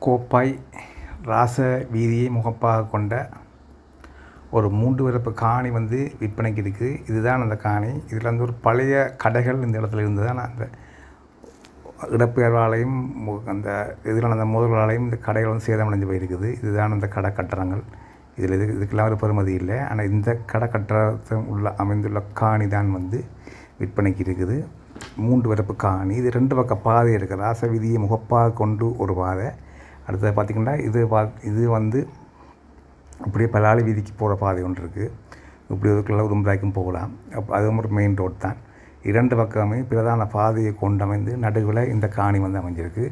கோப்பாய் ராச வீதியை முகப்பாக கொண்ட ஒரு 3 வரப்பு காணி வந்து விற்பனைக்கு இருக்குது. இதுதான் அந்த காணி. இதில் வந்து ஒரு பழைய கடைகள் இந்த இடத்துல இருந்து தான் அந்த இடப்பெயர்வாலையும் அந்த இதில் அந்த முதல்களாலையும் இந்த கடைகள் வந்து சேதமடைஞ்சு போயிருக்குது. இதுதான் அந்த கடை கட்டடங்கள். இதுக்கெல்லாம் ஒரு பெறுமதி இல்லை. ஆனால் இந்த கடை கட்டடத்தில் அமைந்துள்ள காணி தான் வந்து விற்பனைக்கு இருக்குது. 3 வரப்பு காணி. இது 2 பக்க பாதை இருக்குது. ராச வீதியை முகப்பாக கொண்டு ஒரு பாதை. அடுத்தது பார்த்திங்கன்னா இது வந்து அப்படியே பலாலி வீதிக்கு போகிற பாதை ஒன்று இருக்குது. இப்படி இதுக்குள்ள உரும்பராய்க்கும் போகலாம். அதுவும் ஒரு மெயின் ரோட் தான். 2 பக்கமே பிரதான பாதையை கொண்டு அமைந்து நடுவில் இந்த காணி வந்து அமைஞ்சிருக்கு.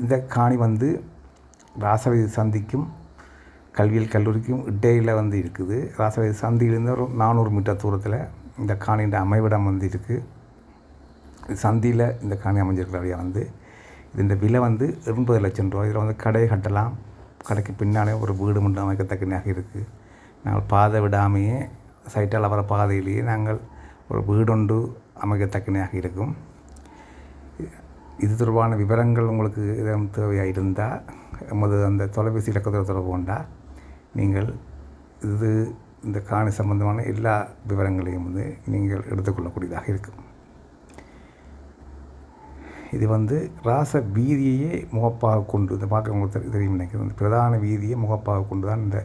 இந்த காணி வந்து ராசவீதி சந்திக்கும் கல்வியியல் கல்லூரிக்கும் இடையில் வந்து இருக்குது. ராசவீதி சந்தியிலேருந்து ஒரு 400 மீட்டர் தூரத்தில் இந்த காணியின் அமைவிடம் வந்து இருக்குது. சந்தியில் இந்த காணி அமைஞ்சிருக்கிறபடியா வந்து இந்த விலை வந்து 80 லட்சம் ரூபா. இதில் வந்து கடையை கட்டலாம். கடைக்கு பின்னாலே ஒரு வீடு மட்டும் அமைக்கத்தக்கனாக இருக்குது. நாங்கள் பாதை விடாமையே சைட்டால் வர பாதையிலேயே நாங்கள் ஒரு வீடொன்று அமைக்கத்தக்கனாக இருக்கும். இது தொடர்பான விவரங்கள் உங்களுக்கு தேவையாக இருந்தால் எமது அந்த தொலைபேசி இலக்கத்தில் தொடர்பு கொண்டால் நீங்கள் இந்த காணி சம்பந்தமான எல்லா விவரங்களையும் வந்து நீங்கள் எடுத்துக்கொள்ளக்கூடியதாக இருக்கும். இது வந்து ராச வீதியையே முகப்பாக கொண்டு இந்த பார்க்க உங்களுக்கு தெரியும் நினைக்கிறேன். பிரதான வீதியை முகப்பாக கொண்டு தான் இந்த